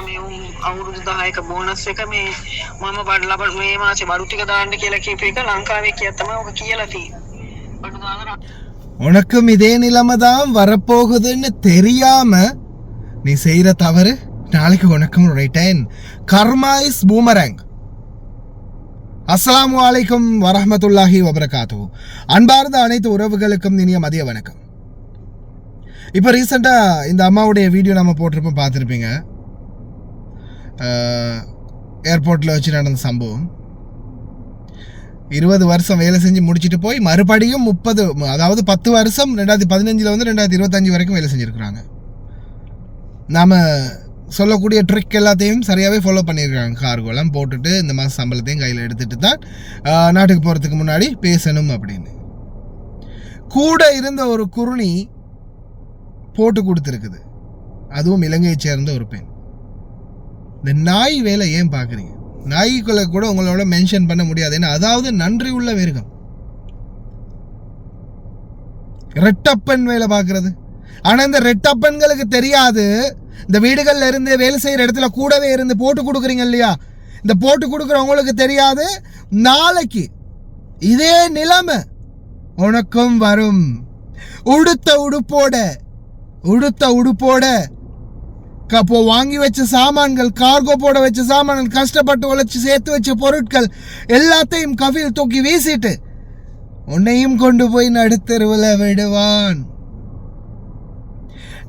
මේ අවුරුදු 10ක බෝනස් එක මේ මම බඩ මේ මාසේ බඩු ටික දාන්න කියලා කීප එක ලංකාවේ කියලා තමයි ඔක කියලා තියෙන්නේ. බඩු දාලා உனக்கும் இதே நிலைமை தான் வரப்போகுதுன்னு தெரியாம நீ செய்யற தவறு நாளைக்கு உனக்கும் ரிட்டர்ன். Karma is பூமரங். அஸ்ஸலாமு அலைக்கும் வரஹ்மத்துல்லாஹி வபரகாத்துஹு. அன்பார்ந்த அனைத்து உறவுகளுக்கும் இனிய மதிய வணக்கம். இப்போ ரீசெண்டாக இந்த அம்மாவுடைய வீடியோ நம்ம போட்டிருப்போம், பார்த்துருப்பீங்க. ஏர்போர்ட்டில் வச்சு நடந்த சம்பவம். 20 வருஷம் வேலை செஞ்சு முடிச்சுட்டு போய் மறுபடியும் 10 வருஷம் 2015 வந்து 2025 வரைக்கும் வேலை செஞ்சுருக்குறாங்க. நாம் சொல்லக்கூடிய ட்ரிக் எல்லாத்தையும் சரியாகவே ஃபாலோ பண்ணியிருக்காங்க. கார்கோலாம் போட்டுட்டு இந்த மாதம் சம்பளத்தையும் கையில் எடுத்துகிட்டு தான் நாட்டுக்கு போகிறதுக்கு முன்னாடி பேசணும் அப்படின்னு. கூட இருந்த ஒரு குருணி போட்டு கொடுத்துருக்குது, அதுவும் இலங்கையை சேர்ந்த ஒரு பெண். இந்த நாய் வேலை ஏன் பார்க்குறீங்க? நாய்க்குள்ள கூட உங்களோட மென்ஷன் பண்ண முடியாது. ஏன்னா அதாவது நன்றி உள்ள மிருகம். ரெட்டப்பன் வேலை பார்க்கறது. ஆனால் இந்த ரெட்டப்பன்களுக்கு தெரியாது, இந்த வீடுகளில் இருந்து வேலை செய்கிற இடத்துல கூடவே இருந்து போட்டு கொடுக்குறீங்க இல்லையா, இந்த போட்டு கொடுக்குறவங்களுக்கு தெரியாது நாளைக்கு இதே நிலைமை உனக்கும் வரும். உடுத்த உடுப்போட அப்போ வாங்கி வச்ச சாமான்கள், கார்கோ போட வச்ச சாமான்கள், கஷ்டப்பட்டு உழைச்சி சேர்த்து வச்ச பொருட்கள் எல்லாத்தையும் கஃபில் தூக்கி வீசிட்டு உன்னையும் கொண்டு போய் நடுத்தருவில் விடுவான்.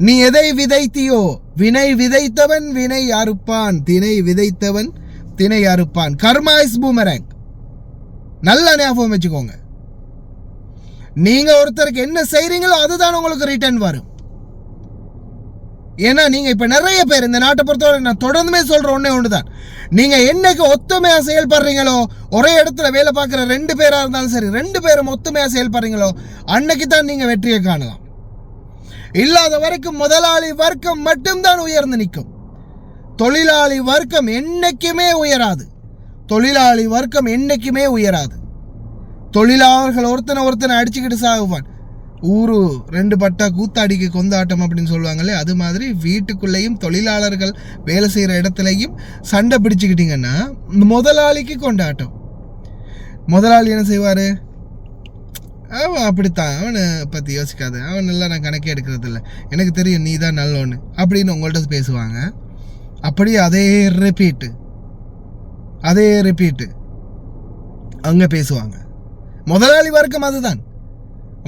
நீ எதை விதைத்தியோ, வினை விதைத்தவன் வினை அறுப்பான், திணை விதைத்தவன் திணை அறுப்பான். கர்மா இஸ் பூமரங். நல்ல ஞாபகம் வச்சுக்கோங்க. நீங்க ஒருத்தருக்கு என்ன செய்றீங்களோ அதுதான் உங்களுக்கு ரிட்டர்ன் வரும். ஏன்னா நீங்க இப்ப நிறைய பேர் இந்த நாட்டை பொறுத்தவரை நான் தொடர்ந்துமே சொல்ற ஒண்ணு தான், நீங்க என்னைக்கு ஒத்துமையா செயல்படுறீங்களோ, ஒரே இடத்துல வேலை பார்க்குற 2 பேரா இருந்தாலும் சரி, 2 பேரும் ஒத்துமையா செயல்படுறீங்களோ அன்னைக்கு தான் நீங்க வெற்றியை காணலாம். இல்லாத வரைக்கும் முதலாளி வர்க்கம் மட்டும்தான் உயர்ந்து நிற்கும். தொழிலாளி வர்க்கம் என்னைக்குமே உயராது. தொழிலாளர்கள் ஒருத்தனை அடிச்சுக்கிட்டு சாகுவான். ஊரு 2 பட்டா கூத்தாடிக்கு கொந்தாட்டம் அப்படின்னு சொல்லுவாங்களே, அது மாதிரி வீட்டுக்குள்ளேயும் தொழிலாளர்கள் வேலை செய்கிற இடத்துலையும் சண்டை பிடிச்சிக்கிட்டிங்கன்னா முதலாளிக்கு கொண்டாட்டம். முதலாளி என்ன செய்வார்? அவன் அப்படித்தான், அவனை பற்றி யோசிக்காது, அவன் நல்லா நான் கணக்கே எடுக்கிறது இல்லை, எனக்கு தெரியும் நீ தான் நல்லோன்னு அப்படின்னு உங்கள்கிட்ட பேசுவாங்க. அப்படியே அதே ரிப்பீட்டு அங்கே பேசுவாங்க. முதலாளி வர்க்கம் அதுதான்.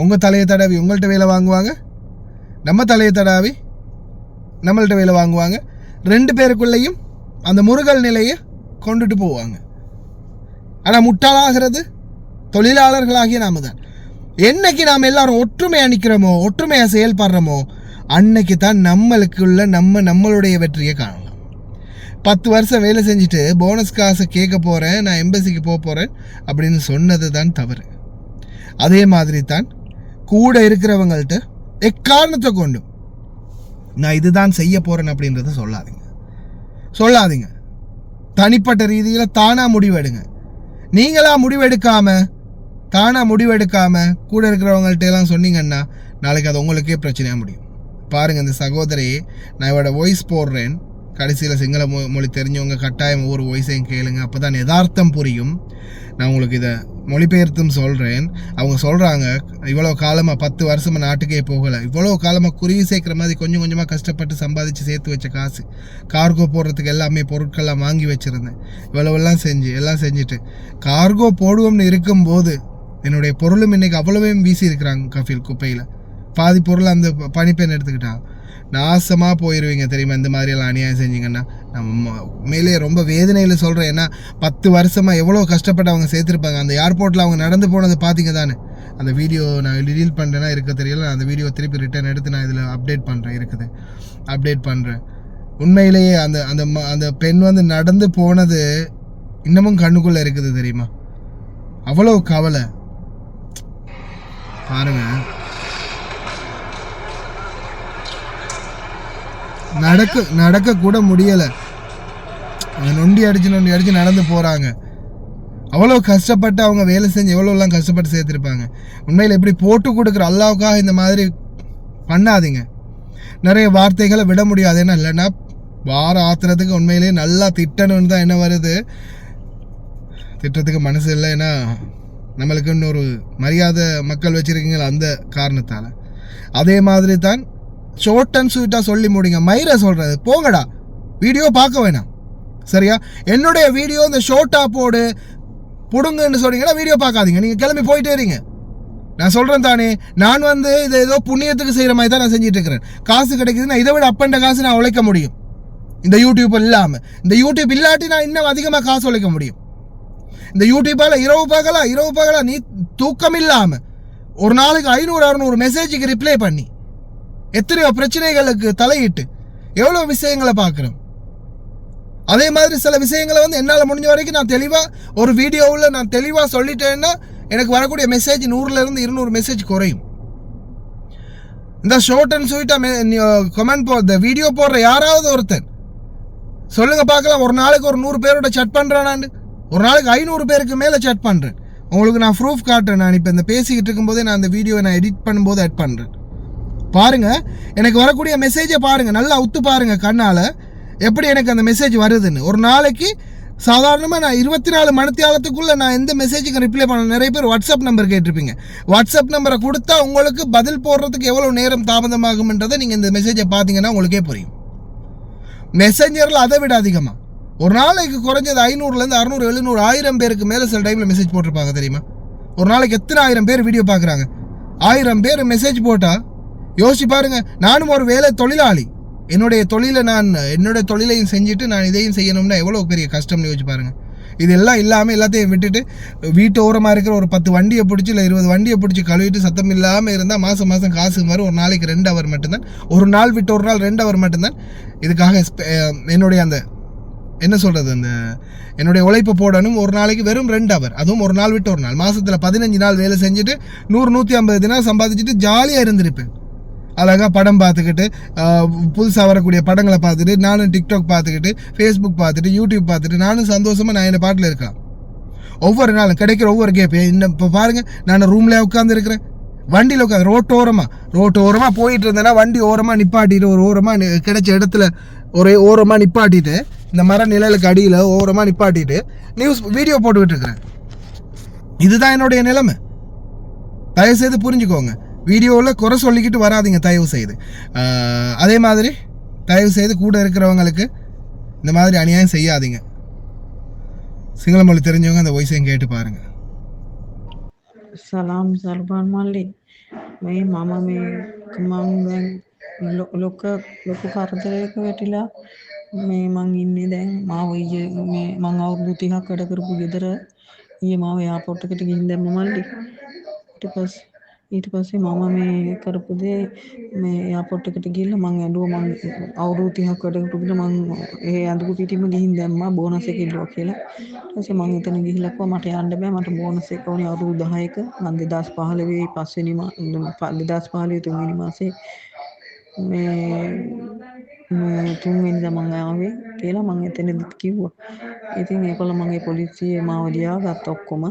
உங்கள் தலையை தடவி உங்கள்கிட்ட வேலை வாங்குவாங்க, நம்ம தலையை தடவி நம்மள்கிட்ட வேலை வாங்குவாங்க. 2 பேருக்குள்ளேயும் அந்த முருகல் நிலையை கொண்டுட்டு போவாங்க. ஆனால் முட்டாளாகிறது தொழிலாளர்களாகிய நாம தான். என்னைக்கு நாம் எல்லாரும் ஒற்றுமையாக நிற்கிறோமோ, ஒற்றுமையாக செயல்படுறோமோ, அன்னைக்கு தான் நம்மளுக்குள்ள நம்மளுடைய வெற்றியை காணலாம். 10 வருஷம் வேலை செஞ்சுட்டு போனஸ் காசை கேட்க போகிறேன், நான் எம்பசிக்கு போகிறேன் அப்படின்னு சொன்னது தான் தவறு. அதே மாதிரி தான் கூட இருக்கிறவங்கள்ட்ட எக்காரணத்தை கொண்டு நான் இதுதான் செய்ய போகிறேன் அப்படின்றத சொல்லாதீங்க. தனிப்பட்ட ரீதியில் தானாக முடிவெடுங்க. நீங்களாக முடிவெடுக்காம கூட இருக்கிறவங்கள்ட்ட எல்லாம் சொன்னீங்கன்னா நாளைக்கு அது உங்களுக்கே பிரச்சனையாக முடியும். பாருங்கள், இந்த சகோதரி, நான் இவரோட வாய்ஸ் போடுறேன், கடைசியில் சிங்கள மொழி தெரிஞ்சவங்க கட்டாயம் ஒவ்வொரு வாய்ஸையும் கேளுங்க, அப்போ தான் யதார்த்தம் புரியும். நான் உங்களுக்கு இதை மொழிபெயர்த்தும் சொல்கிறேன். அவங்க சொல்கிறாங்க, இவ்வளோ காலமாக 10 வருஷமாக நாட்டுக்கே போகலை, இவ்வளோ காலமாக குருவி சேர்க்குற மாதிரி கொஞ்சம் கொஞ்சமாக கஷ்டப்பட்டு சம்பாதிச்சு சேர்த்து வச்ச காசு, கார்கோ போடுறதுக்கு எல்லாமே பொருட்கள்லாம் வாங்கி வச்சுருந்தேன், எல்லாம் செஞ்சுட்டு கார்கோ போடுவோம்னு இருக்கும்போது என்னுடைய பொருளும் இன்றைக்கி அவ்வளவையும் வீசி இருக்கிறாங்க கஃபில் குப்பையில். பாதி பொருள் அந்த பனிப்பெண் எடுத்துக்கிட்டான். நாசமாக போயிடுவீங்க தெரியுமா இந்த மாதிரியெல்லாம் அநியாயம் செஞ்சிங்கன்னா. நம்ம மேலே ரொம்ப வேதனையில் சொல்கிறேன். ஏன்னா 10 வருஷமாக எவ்வளோ கஷ்டப்பட்டு அவங்க சேர்த்துருப்பாங்க. அந்த ஏர்போர்ட்டில் அவங்க நடந்து போனதை பார்த்தீங்க தானே. அந்த வீடியோ நான் டீல் பண்ணுறேன்னா இருக்க தெரியல, அந்த வீடியோ திருப்பி ரிட்டர்ன் எடுத்து நான் இதில் அப்டேட் பண்ணுறேன். உண்மையிலேயே அந்த பெண் வந்து நடந்து போனது இன்னமும் கண்ணுக்குள்ளே இருக்குது தெரியுமா. அவ்வளோ கவலை பாருங்கள். நடக்க கூட முடியலை. நொண்டி அடிச்சு நடந்து போகிறாங்க. அவ்வளோ கஷ்டப்பட்டு அவங்க வேலை செஞ்சு எவ்வளோலாம் கஷ்டப்பட்டு சேர்த்துருப்பாங்க. உண்மையில் எப்படி போட்டு கொடுக்குற அல்லாவுக்காக இந்த மாதிரி பண்ணாதீங்க. நிறைய வார்த்தைகளை விட முடியாது. ஏன்னா இல்லைன்னா வார ஆத்திரத்துக்கு உண்மையிலேயே நல்லா திட்டணும்னு தான் என்ன வருது, திட்டத்துக்கு மனசு இல்லை. ஏன்னா நம்மளுக்குன்னு ஒரு மரியாதை மக்கள் வச்சுருக்கீங்களா அந்த காரணத்தால். அதே மாதிரி தான் ஷார்ட் அண்ட் ஸ்வீட்டாக சொல்லி முடிங்க. மயிரை சொல்கிறது போங்கடா, வீடியோ பார்க்க வேணாம் சரியா. என்னுடைய வீடியோ இந்த ஷார்ட்டாக போடு புடுங்கன்னு சொன்னீங்கன்னா வீடியோ பார்க்காதீங்க, நீங்கள் கிளம்பி போயிட்டே இருங்க. நான் சொல்கிறேன் தானே, நான் வந்து இதை ஏதோ புண்ணியத்துக்கு செய்கிற மாதிரி தான் நான் செஞ்சுட்டு இருக்கிறேன். காசு கிடைக்குதுன்னா இதை விட அப்பண்ட காசு நான் உழைக்க முடியும் இந்த யூடியூப் இல்லாமல். இந்த யூடியூப் இல்லாட்டி நான் இன்னும் அதிகமாக காசு உழைக்க முடியும். இந்த யூடியூப்பால் இரவு பகலா நீ தூக்கம் இல்லாமல் ஒரு நாளைக்கு 500-600 மெசேஜுக்கு ரிப்ளை பண்ணி எத்தனையோ பிரச்சனைகளுக்கு தலையிட்டு எவ்வளோ விஷயங்களை பார்க்குறோம். அதே மாதிரி சில விஷயங்களை வந்து என்னால் முடிஞ்ச வரைக்கும் நான் தெளிவாக ஒரு வீடியோவில் நான் தெளிவாக சொல்லிட்டேன்னா எனக்கு வரக்கூடிய மெசேஜ் 100-200 மெசேஜ் குறையும். இந்த ஷார்ட் அண்ட் ஸ்வீட்டாக கமெண்ட் இந்த வீடியோ போடுற யாராவது ஒருத்தர் சொல்லுங்க பார்க்கலாம், ஒரு நாளைக்கு ஒரு 100 பேரோட சட் பண்ணுறேன், ஒரு நாளைக்கு 500 பேருக்கு மேலே சட் பண்ணுறேன். உங்களுக்கு நான் ப்ரூஃப் காட்டுறேன். நான் இப்போ இந்த பேசிக்கிட்டு இருக்கும்போதே நான் அந்த வீடியோவை நான் எடிட் பண்ணும்போது ஆட் பண்ணுறேன். பாருங்கள், எனக்கு வரக்கூடிய மெசேஜை பாருங்கள், நல்லா உத்து பாருங்கள் கண்ணால் எப்படி எனக்கு அந்த மெசேஜ் வருதுன்னு. ஒரு நாளைக்கு சாதாரணமாக நான் 24 மணித்தியாலத்துக்குள்ளே நான் எந்த மெசேஜுக்கு ரிப்ளை பண்ண. நிறைய பேர் வாட்ஸ்அப் நம்பர் கேட்டிருப்பீங்க. வாட்ஸ்அப் நம்பரை கொடுத்தா உங்களுக்கு பதில் போடுறதுக்கு எவ்வளோ நேரம் தாமதமாகும்ன்றதை நீங்கள் இந்த மெசேஜை பார்த்தீங்கன்னா உங்களுக்கே புரியும். மெசேஞ்சரில் அதை விட அதிகமாக ஒரு நாளைக்கு குறைஞ்சது 500-600-700 1000 பேருக்கு மேலே சில டைமில் மெசேஜ் போட்டிருப்பாங்க தெரியுமா. ஒரு நாளைக்கு எத்தனை 1000 பேர் வீடியோ பார்க்குறாங்க. 1000 பேர் மெசேஜ் போட்டால் யோசிச்சு பாருங்கள். நானும் ஒரு வேலை தொழிலாளி, என்னுடைய தொழிலையும் செஞ்சுட்டு நான் இதையும் செய்யணும்னா எவ்வளோ பெரிய கஷ்டம்னு யோசிச்சு பாருங்கள். இதெல்லாம் இல்லாமல் எல்லாத்தையும் விட்டுட்டு வீட்டு ஓரமாக இருக்கிற ஒரு 10 வண்டியை பிடிச்சி இல்லை 20 வண்டியை பிடிச்சி கழுவிட்டு சத்தம் இல்லாமல் இருந்தால் மாதம் காசு மாதிரி ஒரு நாளைக்கு 2 ஹவர் மட்டும்தான், ஒரு நாள் விட்டு ஒரு நாள் 2 ஹவர் மட்டும்தான் இதுக்காக என்னுடைய அந்த என்ன சொல்கிறது அந்த என்னுடைய உழைப்பு போடணும். ஒரு நாளைக்கு வெறும் 2 ஹவர், அதுவும் ஒரு நாள் விட்டு ஒரு நாள். மாதத்தில் 15 நாள் வேலை செஞ்சுட்டு 100-150 தினம் சம்பாதிச்சுட்டு ஜாலியாக இருந்திருப்பேன். அழகாக படம் பார்த்துக்கிட்டு புதுசாக வரக்கூடிய படங்களை பார்த்துட்டு நானும் டிக்டாக் பார்த்துக்கிட்டு ஃபேஸ்புக் பார்த்துட்டு யூடியூப் பார்த்துட்டு நானும் சந்தோஷமாக நான் என்ன பாட்டில் இருக்கலாம். ஒவ்வொரு நாளும் கிடைக்கிற ஒவ்வொரு கேப்பு இன்னும் இப்போ பாருங்கள், நான் ரூம்லேயே உட்காந்துருக்கிறேன், வண்டியில் உட்காந்து ரோட்டோரமாக போயிட்டு இருந்தேன்னா வண்டி ஓரமாக நிப்பாட்டிட்டு ஒரு ஓரமாக கிடைச்ச இடத்துல ஒரே ஓரமாக நிப்பாட்டிட்டு இந்த மர நிழலுக்கு அடியில் ஓரமாக நிப்பாட்டிட்டு நியூஸ் வீடியோ போட்டுக்கிட்டு இருக்கிறேன். இதுதான் என்னுடைய நிலைமை. தயவுசெய்து புரிஞ்சுக்கோங்க. வீடியோவில் குறை சொல்லிக்கிட்டு வராதிங்க தயவு செய்து. அதே மாதிரி தயவு செய்து கூட இருக்கிறவங்களுக்கு இந்த மாதிரி அநியாயம் செய்யாதீங்க. சிங்கள மொழி தெரிஞ்சவங்க அந்த வாய்ஸையும் கேட்டு பாருங்கள். සලාම් සර්බන් මල්ලි මේ මම මේ ලොකු කරදරයක වැටිලා මේ මං ඉන්නේ දැන් මාව මේ මං අවුරුදු 30ක් වැඩ කරපු ගෙදර ඊයේ මාව එයාපෝට් එකට ගිහින් දැම්ම මල්ලි. ඊට පස්සේ මම මේ කරපු දේ මේ එයාපෝට් එකට ගිහිල්ලා මං ඇඬුවා. මං අවුරුදු 30ක් වැඩ කරපු ගෙදර මං ඒ ඇඳපු පිටින්ම ගිහින් දැම්මා බෝනස් එක ඉල්ලුවා කියලා. ඊට පස්සේ මං එතන ගිහිල්ලා කිව්වා මට යන්න බෑ, මට බෝනස් එක ඕනේ අවුරුදු 10ක. මං 2015 3 මාසේ මේ 3 වෙනිදා මං ආවේ කියලා මං එතනදිත් කිව්වා. ඉතින් ඒගොල්ලෝ මගේ පොලිසියේ මාව ලියාගත්ත ඔක්කොම.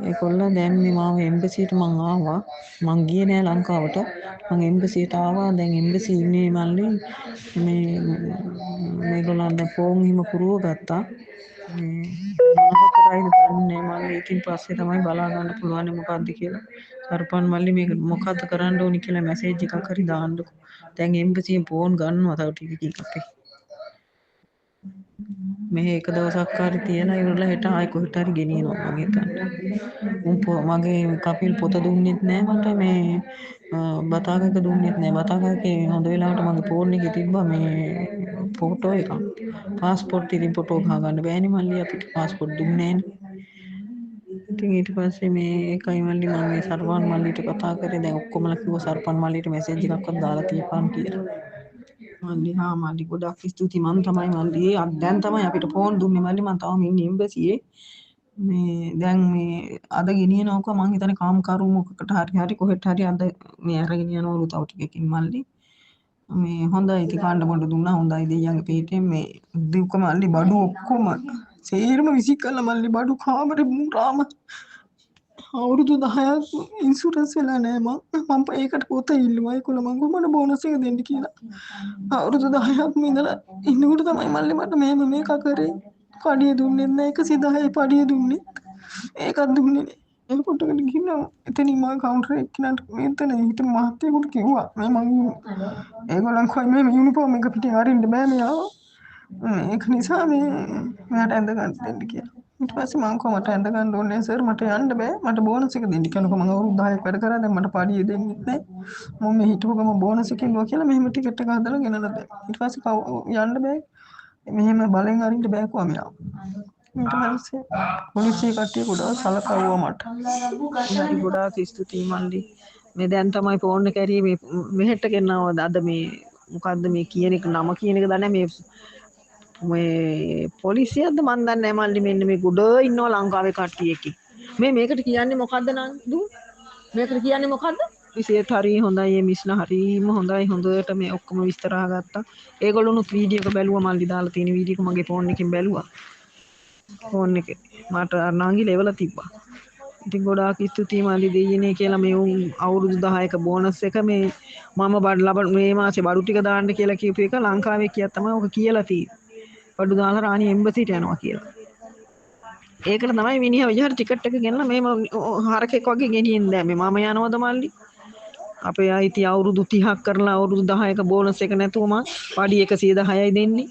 ඒගොල්ලෝ දැන් මේ මාව එම්බසියට මං ආවා. මං ගියේ නෑ ලංකාවට. මං එම්බසියට ආවා. දැන් එම්බසි ඉන්නේ මල්ලි මේ මේගොල්ලෝ දැන් ෆෝම් හිම පුරව ගත්තා. මොනවද කරයිද දන්නේ මල්ලි. ඉතින් පස්සේ තමයි බලා ගන්න පුළුවන් මොකද්ද කියලා. සර්පන් මල්ලි මේක මොකද්ද කරන්න ඕනි කියලා මැසේජ් එකක් හරි දාන්නකෝ. දැන් එම්බසියෙන් ෆෝන් ගන්නවා තව ටිකකින් අපේ. මෙහෙ එක දවසක් හරි තියලා ඉවරලා හෙට ආයෙ කොහෙට හරි ගෙනියනවා මම හිතන්නේ. මගේ කපිල් පොත දුන්නෙත් නෑ මට, මේ බතාගක දුන්නෙත් නෑ. බතාගකේ හොඳ වෙලාවට මගේ ෆෝන් එකේ තිබ්බා මේ ෆෝටෝ එකක්. පාස්පෝර්ට් ඉතින් ෆොටෝ ගහගන්න බෑනේ මල්ලි, අපිට පාස්පෝර්ට් දුන්නේ නෑනේ. ඉතින් ඊට පස්සේ මේ එකයි මල්ලි මම මේ සර්වන් මල්ලිට කතා කරේ. දැන් ඔක්කොමලා කිව්වා සර්පන් මල්ලිට මෙසේජ් එකක්වත් දාලා තියපන් කියලා. මල්ලි හා මල්ලි ගොඩක් ස්තුතියි. මම තමයි මල්ලි දැන් තමයි අපිට ෆෝන් දුන්නේ මල්ලි. මම තාම ඉන්නේ එම්බසියේ. මේ දැන් මේ අද ගෙනියනවක මං හිතන්නේ කාම්කරු මොකකට හරි කොහෙට හරි අද මේ අරගෙන යනවලු තව ටිකකින් මල්ලි. මේ හොඳයි ඉතින් කාණ්ඩ බඩ දුන්නා. හොඳයි දෙයියන්ගේ පිටින් මේ දුක මල්ලි බඩු ඔක්කොම සේරම විසි කළා මල්ලි. බඩු කාමරේ මුරාම අවුරුදු 10ක් ඉන්ෂුරන්ස් වෙලා නෑ මම ඒකට පොත ඉල්ලුවා ඒගොල්ලෝ මං ගෝ මට බෝනස් එක දෙන්න කියලා. අවුරුදු 10ක් ඉඳලා ඉන්නකොට තමයි මල්ලි මට මෙහෙම මේක කරේ. පඩිය දුන්නෙත් නෑ 110යි පඩිය දුන්නේ. ඒකත් දුන්නේ නෑ. එයාපෝට් එකට ගිහින් එතනින් මම කවුන්ටර් එක්කනට මෙතන හිටපු මහත්තයෙකුට කිව්වා මේ මං ඒගොල්ලන් කොයි මේ යුනිෆෝම් එක පිටින් අරින්න බෑ මෙයාව. ඒක නිසා මේ මෙයාට ඇඳ ගන්න දෙන්න කියලා. ඊට පස්සේ මං කොහොමද ඇඳ ගන්න ඕනේ සර් මට යන්න බෑ මට බෝනස් එක දෙන්න කියනකො මම අවුරුදු 10ක් වැඩ කරා දැන් මට පඩිය දෙන්නෙත් නෑ මම මේ හිටපු ගම බෝනස් එක ඉල්ලුවා කියලා මෙහෙම ටිකට් එක හදලා ගෙනලා දැන් ඊට පස්සේ යන්න බෑ මෙහෙම බලෙන් අරින්න බෑ කොහොම මෙයාව ඊට පස්සේ පොලිසිය කට්ටිය ගොඩාක් සලකවුවා මට හරි ගොඩාක් ස්තුතියි මල්ලි මේ දැන් තමයි ෆෝන් එක ඇරියේ මේ මෙහෙට ගෙන්නවද අද මේ මොකද්ද මේ කියන එක නම කියන එක දන්නේ මේ පොලිසියක්ද මන් දන්නේ නැහැ මල්ලි මෙන්න මේ ගොඩ ඉන්නවා ලංකාවේ කට්ටිය එක්ක මේකට කියන්නේ මොකද්ද නන්දු මේකට කියන්නේ මොකද්ද විශේෂ හරි හොඳයි මේ මිස්ලා හරිම හොඳයි හොඳට මේ ඔක්කොම විස්තර අහගත්තා ඒගොල්ලෝනුත් වීඩියෝ එක බැලුවා මල්ලි දාලා තියෙන වීඩියෝ එක මගේ ෆෝන් එකෙන් බැලුවා ෆෝන් එකේ මට නංගි ලෙවලා තිබ්බා ඉතින් ගොඩාක් ස්තුතියි මල්ලි දෙයියනේ කියලා මේ අවුරුදු 10ක බෝනස් එක මේ මම මේ මාසේ බඩු ටික දාන්න කියලා කියපු එක ලංකාවේ කියක් තමයි ඔක කියලා තියෙන්නේ බඩු දාලා රාණි එම්බසිට යනවා කියලා. ඒකට තමයි මිනිහා විජහට ටිකට් එක ගෙනලා මේම හරකෙක් වගේ ගෙනියෙන් දැන් මේ මම යනවද මල්ලි? අපේ අයිති අවුරුදු 30ක් කරලා අවුරුදු 10ක බෝනස් එක නැතුව මං පඩි 110යි දෙන්නේ.